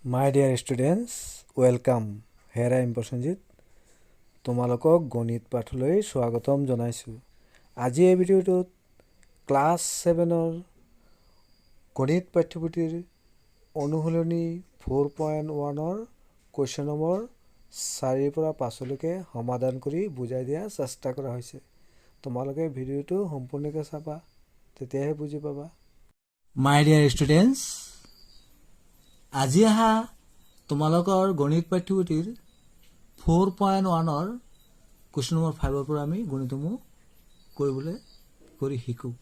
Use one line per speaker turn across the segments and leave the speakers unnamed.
My dear students, welcome. Here I am Prasenjit. তোমালোকক গণিত পাঠলৈ স্বাগতম জনাইছোঁ। আজি এই ভিডিঅ'টোত ক্লাছ 7ৰ গণিত পাঠ্যপুথিৰ অনুশীলনী 4.1ৰ কুৱেশ্যন নম্বৰ 4ৰ পৰা 5লৈকে সমাধান কৰি বুজাই দিয়াৰ চেষ্টা কৰা হৈছে। তোমালোকে ভিডিঅ'টো সম্পূৰ্ণকৈ চাবা, তেতিয়াহে বুজি পাবা।
My dear students, আজি আহা তোমালোকৰ গণিত পাঠ্যপুথিৰ 4.1ৰ কুৱেশ্যন নম্বৰ 5ৰ পৰা আমি গণিতসমূহ কৰি শিকোঁ।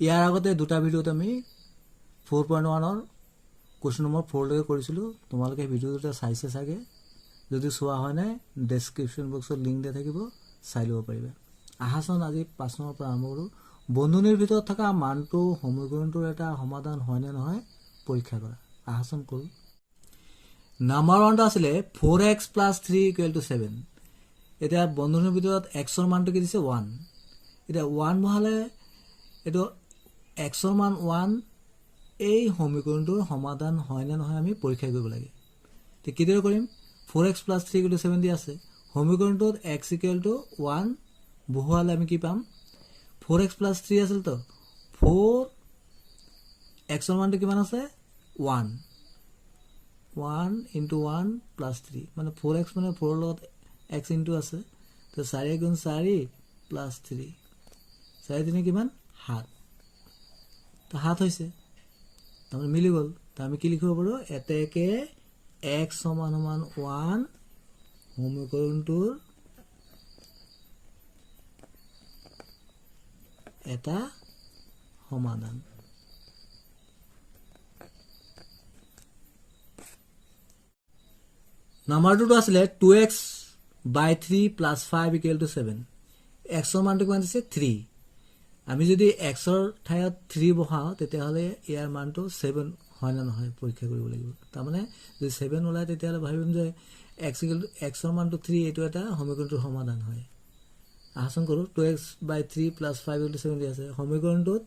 ইয়াৰ আগতে দুটা ভিডিঅ'ত আমি 4.1ৰ কুৱেশ্যন নম্বৰ 4লৈকে কৰিছিলোঁ। তোমালোকে ভিডিঅ' দুটা চাইছে চাগে, যদি চোৱা হয় নাই ডেছক্ৰিপশ্যন বক্সত লিংক দিয়া থাকিব, চাই ল'ব পাৰিবা। আহাচোন আজি 5 নম্বৰ পৰা আৰম্ভ কৰোঁ। বন্ধনীৰ ভিতৰত থকা মানটো সমীকৰণটোৰ এটা সমাধান হয়নে নহয় পৰীক্ষা কৰা। আহাচন কৰোঁ। নাম্বাৰ 1টো আছিলে 4x + 3 = 7। এতিয়া বন্ধনীৰ ভিতৰত xৰ মানটো কি দিছে 1। এতিয়া 1 বহালে এইটো xৰ মান 1, এই সমীকৰণটোৰ সমাধান হয়নে নহয় আমি পৰীক্ষা কৰিব লাগে। তো কিদৰে কৰিম? 4x + 3 = 7 দি আছে। সমীকৰণটোত x = 1 বহুৱালে আমি কি পাম? 4x + 3 আছিল তো 4 xৰ মানটো কিমান আছে 1 1 × 1 + 3 মানে 4x মানে 4ৰ লগত x ইনটু আছে, তো 4 × 4 + 3 4 3 কিমান 7, তো 7 হৈছে, তাৰমানে মিলি গ'ল। তো আমি কি লিখিব পাৰোঁ? এতেকে x = 1 সমীকৰণটোৰ এটা সমাধান। নাম্বাৰ 2টো আছিলে 2x / 3 + 5 = 7। xৰ মানটো কিমান দিছে 3। আমি যদি xৰ ঠাইত 3 বহাওঁ তেতিয়াহ'লে ইয়াৰ মানটো 7 হয় নে নহয় পৰীক্ষা কৰিব লাগিব। তাৰমানে যদি 7 ওলায় তেতিয়াহ'লে ভাবিম যে xৰ মানটো 3, এইটো এটা সমীকৰণটোৰ সমাধান হয়। আহাচন কৰোঁ। 2x / 3 + 5 = 7 দি আছে। সমীকৰণটোত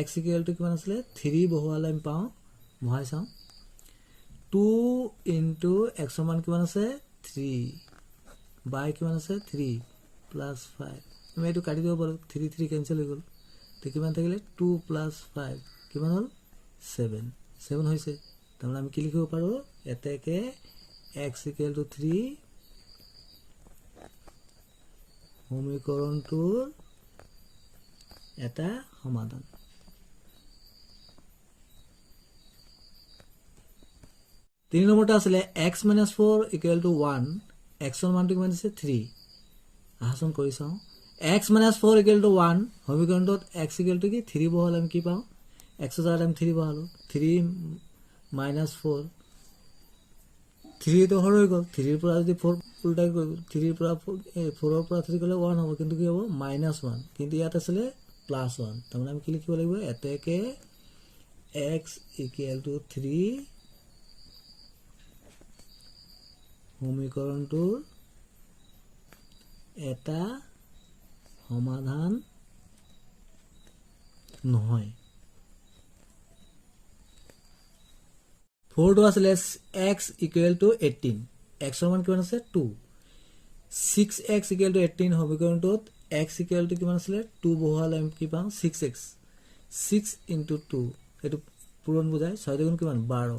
x = কিমান আছিলে 3 বহুৱালে আমি পাওঁ, বহাই চাওঁ 2 × xৰ মান কিমান আছে 3 বাই কিমান আছে 3 + 5। আমি এইটো কাটি দিব পাৰোঁ, 3 3 কেঞ্চেল হৈ গ'ল। তো কিমান থাকিলে 2 + 5 কিমান হ'ল 7 হৈছে। তাৰমানে আমি কি লিখিব পাৰোঁ? এতেকে x = 3 সমীকৰণটোৰ এটা সমাধান। তিনি নম্বৰটো আছিলে x - 4 = 1। xৰ মানটো কিমান দিছে 3। আহাচন কৰি চাওঁ। x - 4 = 1 সমীকৰণটোত x = কি 3 বহালে আমি কি পাওঁ? xৰ জেগাত আমি 3 বহালোঁ, 3 - 4 3 তো হৰ হৈ গ'ল। 3ৰ পৰা যদি 4 উল্টাই গ'ল, 3ৰ পৰা 4ৰ পৰা 3 গ'লে 1 হ'ব, কিন্তু কি হ'ব -1, কিন্তু ইয়াত আছিলে +1। তাৰমানে আমি কি লিখিব লাগিব? এতেকে x = 3 সমীকৰণটোৰ এটা সমাধান নহয়। 4টো আছিলে x = 18। xৰ মান কিমান আছে 2। 6x = 18 সমীকৰণটোত x = কিমান আছিলে 2 বহুৱালে আমি কি পাওঁ 6x 6 × 2 এইটো পূৰণ বুজায় 6 দুগুণ কিমান 12,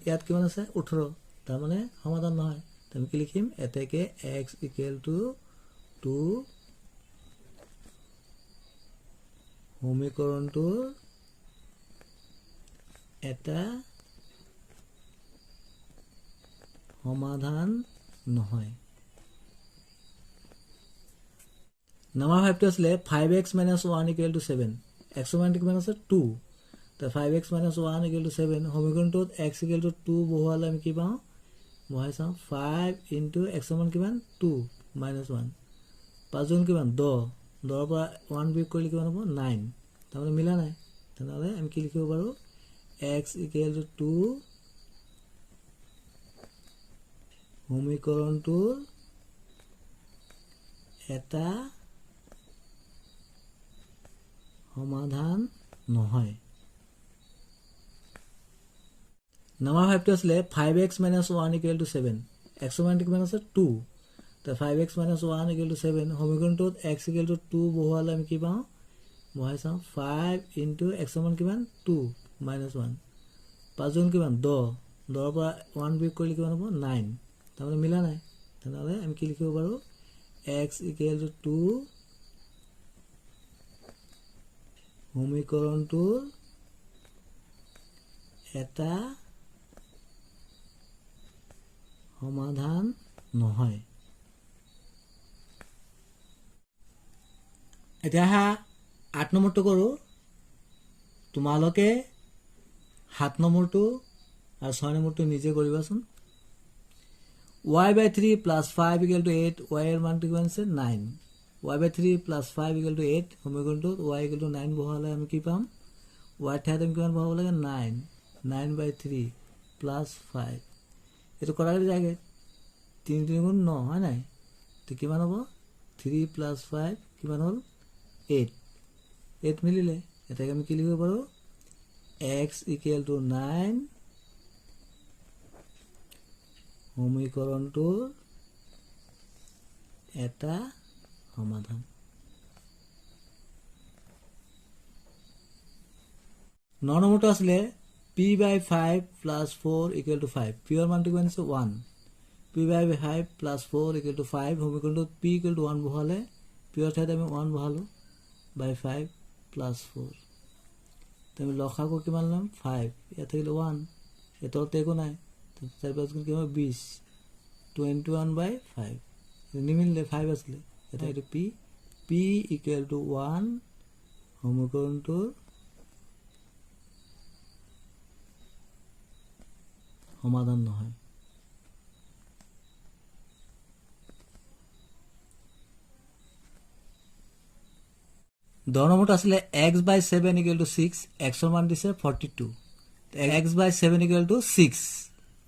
ইয়াত কিমান আছে 18, তাৰমানে সমাধান নহয়। আমি কি লিখিম? এতেকে x = 2 সমীকৰণটোৰ এটা সমাধান নহয়। নাম্বাৰ 5টো আছিলে 5x - 1 = 7। xৰ মানটো কিমান আছে 2। তো 5x - 1 = 7 সমীকৰণটোত x = 2 বহুৱালে আমি কি পাওঁ? বহাই চাওঁ 5 × xৰ মান কিমান 2 - 1 5 দুগুণ কিমান 10, 10ৰ পৰা 1 বিয়োগ কৰিলে কিমান হ'ব 9, তাৰমানে মিলা নাই। তেনেহ'লে আমি কি লিখিব পাৰোঁ? x = 2 সমীকৰণটোৰ এটা সমাধান নহয়। নাম্বাৰ 5টো আছিলে 5x - 1 = 7 x ৰ মান কিমান আছে 2 তো 5x - 1 = 7 সমীকৰণটোত x = 2 বহুৱালে আমি কি পাওঁ বহাই চাওঁ 5 * x ৰ মান কিমান 2 - 1 5 গুণ কিমান 10 10 পৰা 1 বিয়োগ কৰিলে কিমান হ'ব 9 তাৰমানে মিলা নাই তেনেহ'লে আমি কি লিখিব পাৰোঁ x = 2 সমীকৰণটোৰ এটা সমাধান নহয় এতিয়া 8 নম্বৰটো কৰোঁ তোমালোকে 7 নম্বৰটো আৰু 6 নম্বৰটো নিজে কৰিবাচোন y/3 + 5 = 8 y এর মানটো কিমান আছে 9 y/3 + 5 = 8 সমীকৰণটোত y = 9 বহালে আমি কি পাম y ঠাইত আমি কিমান বহাব লাগে 9 9/3 + 5 এইটো কৰাৰ যায়গে 3 3 গুণ 9 হয় নাই তো কিমান হ'ব 3 + 5 কিমান হ'ল 8 8 মিলিলে এটাকে আমি কি লিখিব পাৰোঁ x = 9 সমীকৰণটোৰ এটা সমাধান 9 নম্বৰটো আছিলে p/5 + 4 = 5 p ৰ মানটো কিমান আছে 1 p/5 + 4 = 5 সমীকৰণটোত p = 1 বহালে p ৰ ঠাইত আমি 1 বহালোঁ /5 + 4 তুমি লসাগু কিমান ল'ম 5 ইয়াত থাকিলে 1 এতৰতে একো নাই 4 5 গুণ কিমান 20 21/5 নিমিলিলে 5 আছিলে এটা এইটো p = 1 সমীকৰণটোৰ সমাধান নহয় দহ নম্বৰটো আছিলে x/7 = 6 x ৰ মান দিছে 42 x/7 = 6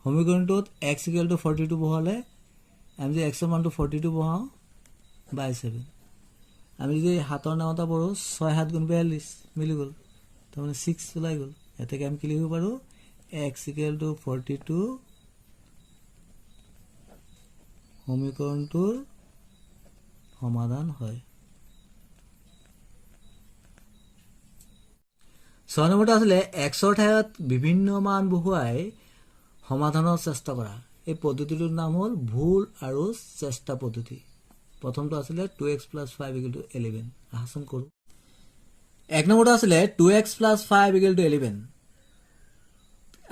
সমীকৰণটোত x = 42 বহালে আমি যে x ৰ মানটো 42 বহাওঁ /7 আমি যদি হাতৰ নামতা পঢ়ো 6 7 গুণ 42 মিলি গ'ল তাৰমানে 6 ওলাই গ'ল এটাকে আমি কি লিখিব পাৰোঁ x = 42 সমীকৰণটোৰ সমাধান হয় 6 নম্বৰটো আছিলে x ৰ ঠাইত বিভিন্ন মান বহুৱাই সমাধানৰ চেষ্টা কৰা এই পদ্ধতিটোৰ নাম হ'ল ভুল আৰু চেষ্টা পদ্ধতি প্ৰথমটো আছিলে 2x + 5 = 11 আহচোন কৰোঁ 1 নম্বৰটো আছিলে 2x + 5 = 11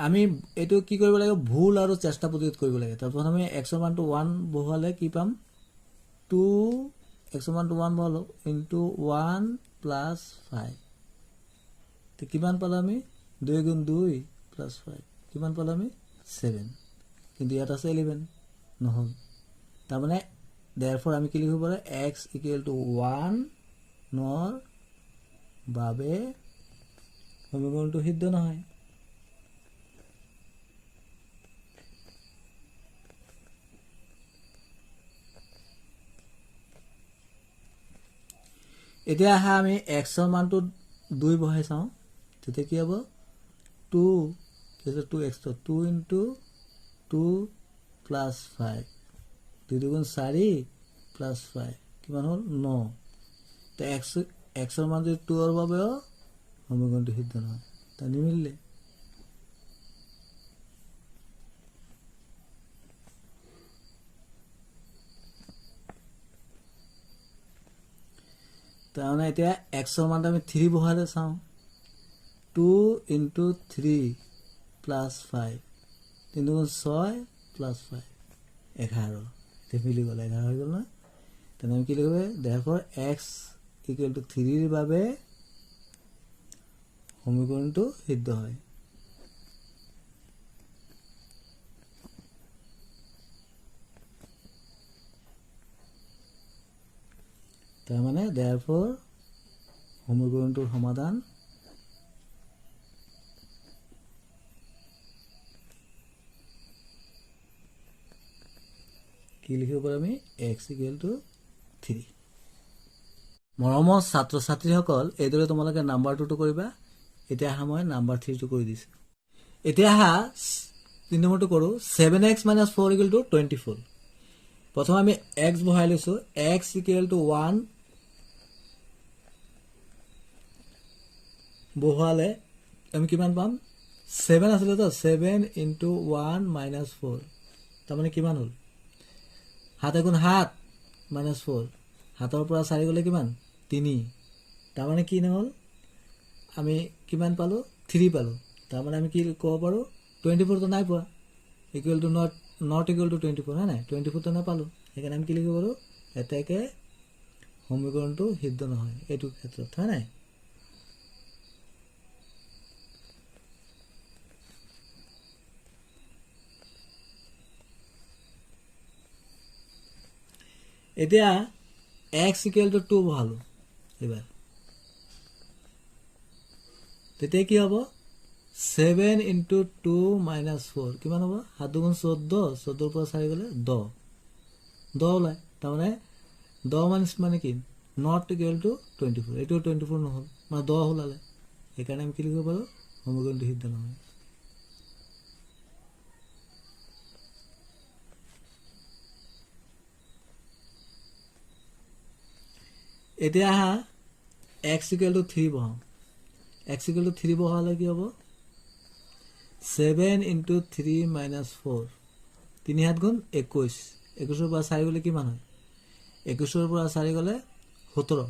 আমি এইটো কি কৰিব লাগে ভুল আৰু চেষ্টা পদ্ধতিত কৰিব লাগে তাৰপৰা আমি x ৰ মানটো 1 বহালে কি পাম 2 x ৰ মানটো 1 বহালো * 1 + 5 তো কিমান পালো আমি 2 গুণ 2 + 5 কিমান পালো আমি 7 কিন্তু ইয়াত আছে 11 নহ'ল তাৰমানে therefore আমি কি লিখিব পাৰোঁ x = 1 নৰ বাবে সমীকৰণটো সিদ্ধ নহয় এতিয়া আমি x ৰ মানটো 2 বহাই চাওঁ তেতিয়া কি হ'ব 2 2x 2 * 2 + 5 2 গুণ 4 + 5 কিমান হ'ল 9 তো x ৰ মান যদি 2 ৰ বাবেও সমীকৰণটো সিদ্ধ নহয় তা নিমিলিলে তাৰমানে এতিয়া x ৰ মানটো আমি 3 বহালে চাওঁ 2 * 3 + 5 3 গুণ 6 + 5 11 এতিয়া মিলি গ'ল 11 হৈ গ'ল নহয় তেনে আমি কি লিখিব therefore x = 3 ৰ বাবে সমীকৰণটো সিদ্ধ হয় তাৰমানে therefore সমীকৰণটোৰ সমাধান কি লিখিব পাৰোঁ আমি x = 3 মৰমৰ ছাত্ৰ ছাত্ৰীসকল এইদৰে তোমালোকে নাম্বাৰ 2টো কৰিবা এতিয়া মই নাম্বাৰ 3টো কৰি দিছোঁ এতিয়া আহা 3 নম্বৰটো কৰোঁ 7x - 4 = 24 প্ৰথম আমি x বহাই লৈছোঁ x = 1 বহালে আমি কিমান পাম 7 আছিল তো 7 * 1 - 4 তাৰমানে কিমান হ'ল 7 * 7 - 4 7ৰ পৰা 4 গ'লে কিমান 3 তাৰমানে কি নহ'ল আমি কিমান পালোঁ 3 পালোঁ তাৰমানে আমি কি ক'ব পাৰোঁ 24 তো নাই পোৱা equal to not equal to 24 হয় নাই 24 তো নাপালোঁ সেইকাৰণে আমি কি লিখিব পাৰোঁ এতেকে সমীকৰণটো সিদ্ধ নহয় এইটো ক্ষেত্ৰত হয় নাই এতিয়া x = 2 বহালোঁ এবাৰ তেতিয়া কি হ'ব 7 * 2 - 4 কিমান হ'ব 7 × 14 14ৰ পৰা 4 গ'লে 10 10 ওলায় তাৰমানে 10 মানে কি নট ইকুৱেল টু 24 এইটো 24 নহ'ল মানে 10 ওলালে সেইকাৰণে আমি কি লিখিব পাৰোঁ সমীকৰণটো সিদ্ধ নহয় এতিয়া আহা x = 3 বহাওঁ x = 3 বহালে কি হ'ব 7 * 3 - 4 3 7 গুণ 21 21ৰ পৰা 4 গ'লে কিমান হয় 21ৰ পৰা 4 গ'লে 17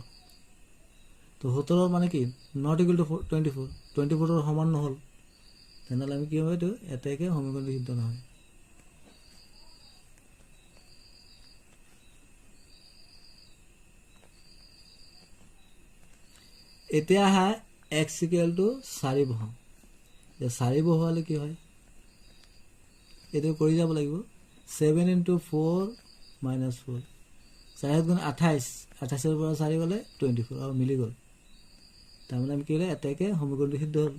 তো 17 মানে কি নট ইকুৱেল টু 24 24ৰ সমান নহ'ল তেনেহ'লে আমি কি হ'ব এইটো এতেকে সমীকৰণটো সিদ্ধ নহয় এতিয়া আহা x = 4 বহাওঁ যে 4 বহালে কি হয় এইটো কৰি যাব লাগিব 7 * 4 - 4 4 গুণ 28 28ৰ পৰা 4 গ'লে 24 আৰু মিলি গ'ল তাৰমানে আমি কি হ'লে এতেকে সমীকৰণটো সিদ্ধ হ'ল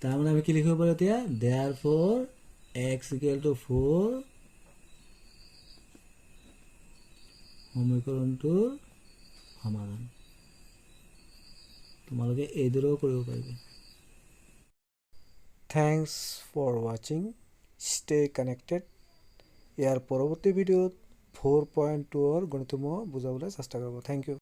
তাৰমানে আমি কি লিখিব পাৰোঁ এতিয়া therefore x = 4 সমীকৰণটোৰ সমাধান তোমালোকে এইদৰেও কৰিব পাৰিবা
থ্যাংকস ফৰ ৱাচিং ষ্টে কানেক্টেড ইয়াৰ পৰৱৰ্তী ভিডিঅ'ত 4.2 গণিতসমূহ বুজাবলৈ চেষ্টা কৰিব থেংক ইউ